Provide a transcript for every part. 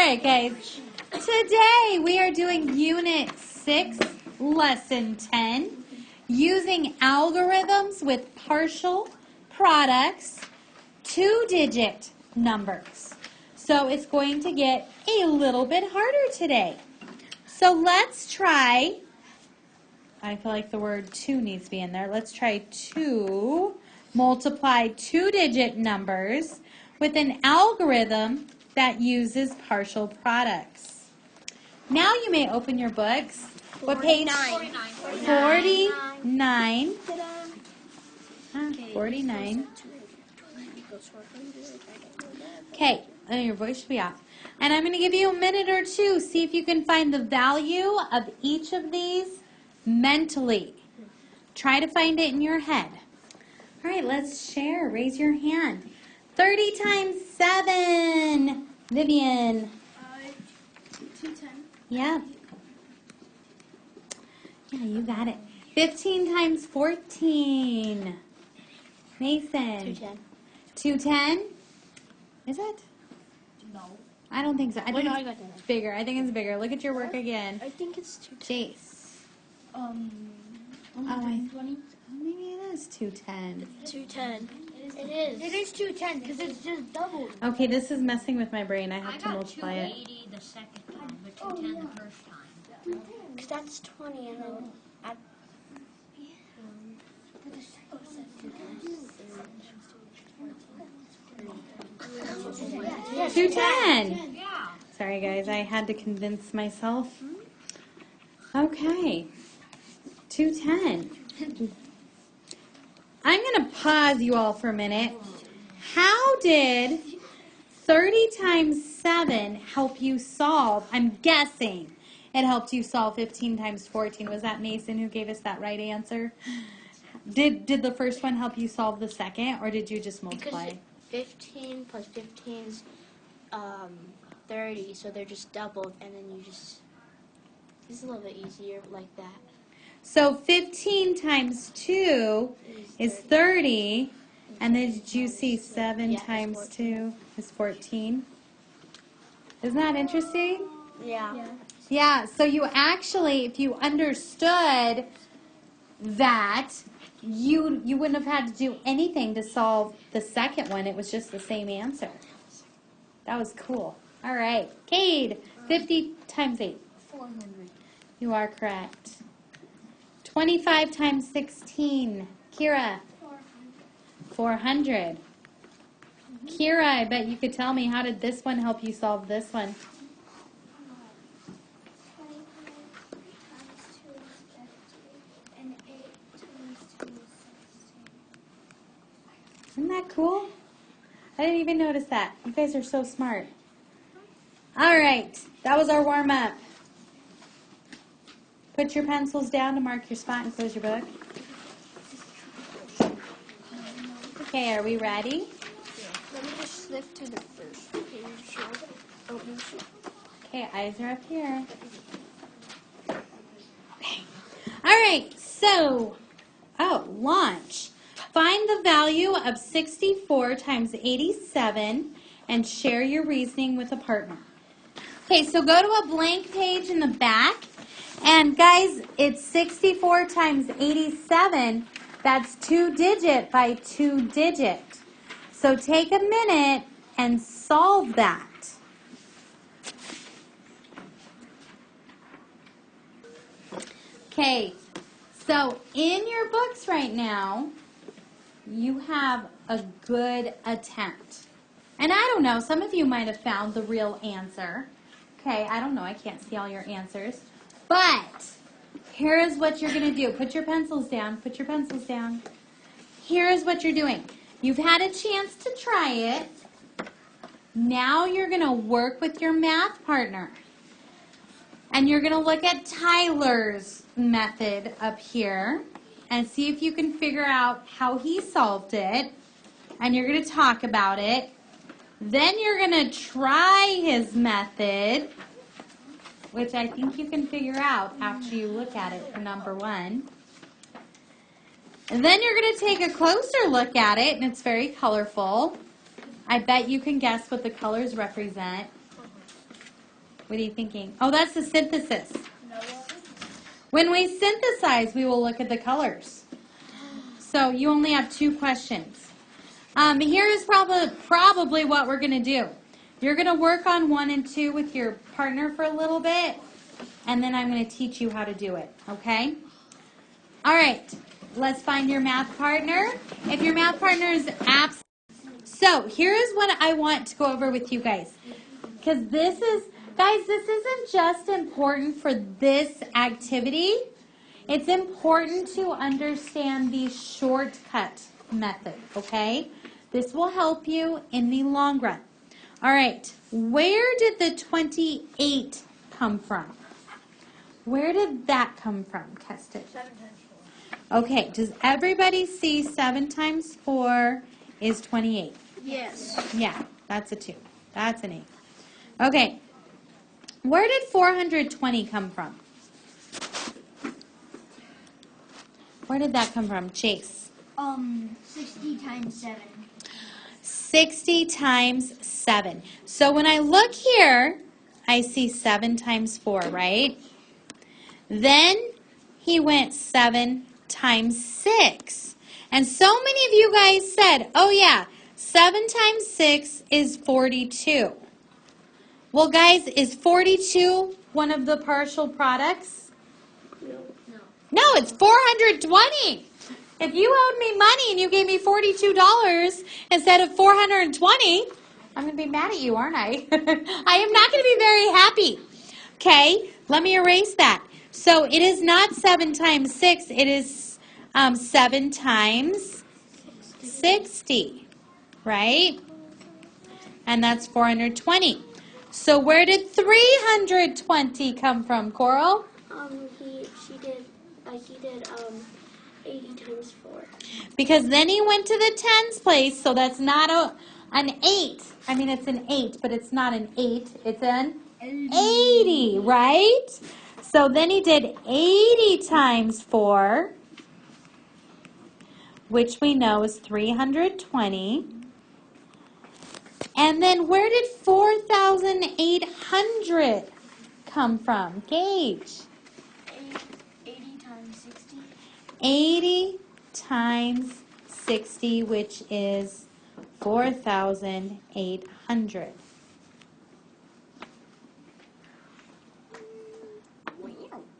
right, guys. Today we are doing Unit 6, Lesson 10, using algorithms with partial products, two-digit numbers. So it's going to get a little bit harder today. So let's try, I feel like the word 2 needs to be in there. Let's try 2 multiply two-digit numbers with an algorithm that uses partial products. Now you may open your books. What page? 49. 49. Okay, your voice should be off. And I'm going to give you a minute or two. See if you can find the value of each of these mentally. Try to find it in your head. All right, let's share. Raise your hand. 30 times 7. Vivian. 210. Yep. Yeah, you got it. 15 times 14. Mason. 210. 210? Is it? No. I don't think so. I think I it's got that. bigger. I think it's bigger. Look at your work again. I think it's 210. Jace. Maybe it is 210. 210. It is. It is 210 because it's just doubled. Okay, this is messing with my brain. I have to got multiply it. 280 the second time, but 210 the first time. Because that's 20 and then add. 210. Yeah. Sorry, guys. I had to convince myself. Okay. 210. I'm going to pause you all for a minute. How did 30 times 7 help you solve? I'm guessing it helped you solve 15 times 14. Was that Mason who gave us that right answer? Did the first one help you solve the second, or did you just multiply? Because 15 plus 15 is 30, so they're just doubled, and then you just. It's a little bit easier like that. So 15 times 2 is 30. And then did you see 7 times 2 is 14? Isn't that interesting? Yeah. Yeah, so you actually, if you understood that, you wouldn't have had to do anything to solve the second one. It was just the same answer. That was cool. All right. Cade, 50 times 8. 400. You are correct. 25 times 16. Kira. 400. Kira, I bet you could tell me, how did this one help you solve this one? 25 times 2 is 50, and 8 times 2 is 16. Isn't that cool? I didn't even notice that. You guys are so smart. All right, that was our warm-up. Put your pencils down to mark your spot and close your book. Okay, are we ready? Let me just flip to the first page. Okay, eyes are up here. Okay. All right, so, launch. Find the value of 64 times 87 and share your reasoning with a partner. Okay, so go to a blank page in the back. And guys, it's 64 times 87. That's 2-digit by 2-digit. So take a minute and solve that. Okay, so in your books right now, you have a good attempt. And I don't know, some of you might have found the real answer. Okay, I don't know, I can't see all your answers. But here is what you're going to do. Put your pencils down. Put your pencils down. Here is what you're doing. You've had a chance to try it. Now you're going to work with your math partner. And you're going to look at Tyler's method up here and see if you can figure out how he solved it. And you're going to talk about it. Then you're going to try his method, which I think you can figure out after you look at it for number 1. And then you're going to take a closer look at it, and it's very colorful. I bet you can guess what the colors represent. What are you thinking? Oh, that's the synthesis. When we synthesize, we will look at the colors. So you only have 2 questions. Here is probably what we're going to do. You're going to work on 1 and 2 with your partner for a little bit, and then I'm going to teach you how to do it, okay? All right, let's find your math partner. If your math partner is absent. So here is what I want to go over with you guys. Because this isn't just important for this activity. It's important to understand the shortcut method, okay? This will help you in the long run. All right, where did the 28 come from? Where did that come from, Keston? 7 times 4. Okay, does everybody see 7 times 4 is 28? Yes. Yeah, that's a 2. That's an 8. Okay, where did 420 come from? Where did that come from, Chase? 60 times 7. 60 times 7. So when I look here, I see 7 times 4, right? Then he went 7 times 6. And so many of you guys said, oh yeah, 7 times 6 is 42. Well, guys, is 42 one of the partial products? No, it's 420. If you owed me money and you gave me $42 instead of 420, I'm going to be mad at you, aren't I? I am not going to be very happy. Okay, let me erase that. So it is not 7 times 6. It is 7 times 60, right? And that's 420. So where did 320 come from, Coral? He did 80 times 4. Because then he went to the tens place, so that's not an 8. I mean, it's an 8, but it's not an 8. It's an 80, right? So then he did 80 times 4, which we know is 320. And then where did 4,800 come from? Gage. 80 times 60. 80 times 60, which is 4,800.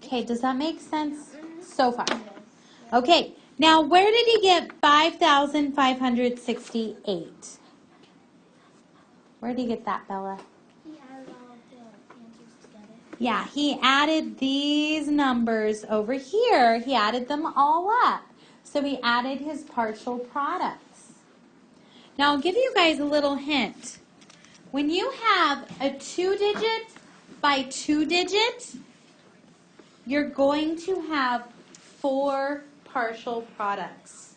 Okay, does that make sense so far? Okay, now where did he get 5,568? Where did he get that, Bella? He added all of the answers together. Yeah, he added these numbers over here. He added them all up. So he added his partial products. Now I'll give you guys a little hint. When you have a 2-digit by 2-digit, you're going to have 4 partial products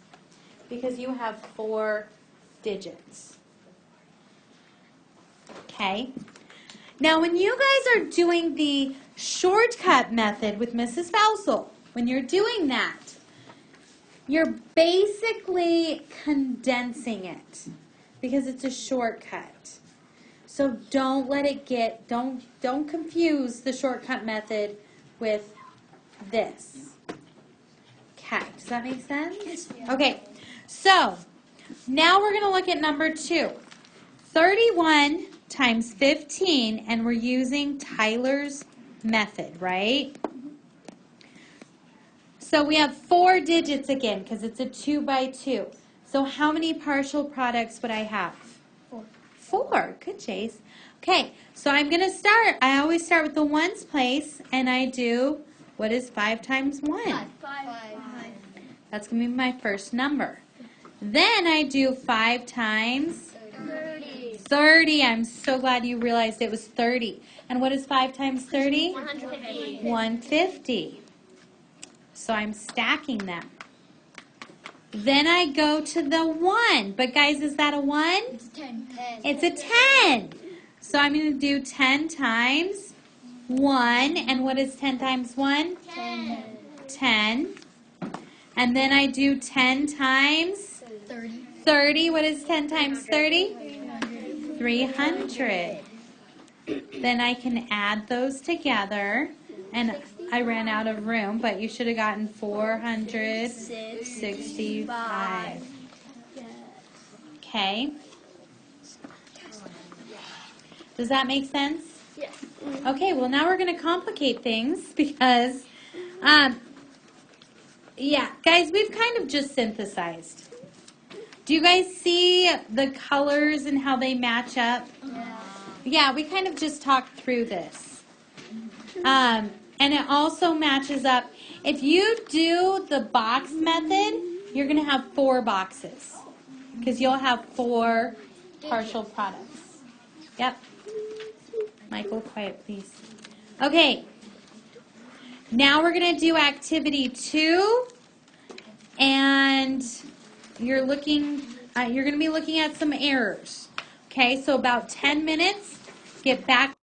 because you have 4 digits. Okay? Now, when you guys are doing the shortcut method with Mrs. Fausel, when you're doing that, you're basically condensing it because it's a shortcut. So don't let it get, don't confuse the shortcut method with this. Okay, does that make sense? Okay, so now we're going to look at number 2. 31 times 15, and we're using Tyler's method, right? So we have 4 digits again because it's a 2 by 2. So how many partial products would I have? 4. 4. Good, Chase. Okay, so I'm going to start. I always start with the ones place, and I do, what is 5 times 1? 5. That's going to be my first number. Then I do 5 times 30. I'm so glad you realized it was 30. And what is 5 times 30? 150. 150. So I'm stacking them. Then I go to the 1. But guys, is that a 1? It's 10. It's a 10. So I'm going to do 10 times 1. And what is 10 times 1? 10. 10. And then I do 10 times 30. 30. What is 10 times 30? 300. 300. then I can add those together. And I ran out of room, but you should have gotten 465. Okay. Does that make sense? Yes. Okay, well now we're going to complicate things because, yeah, guys, we've kind of just synthesized. Do you guys see the colors and how they match up? Yeah, we kind of just talked through this. And it also matches up. If you do the box method, you're going to have 4 boxes because you'll have 4 partial products. Yep. Michael, quiet, please. Okay. Now we're going to do activity 2. And you're going to be looking at some errors. Okay, so about 10 minutes, get back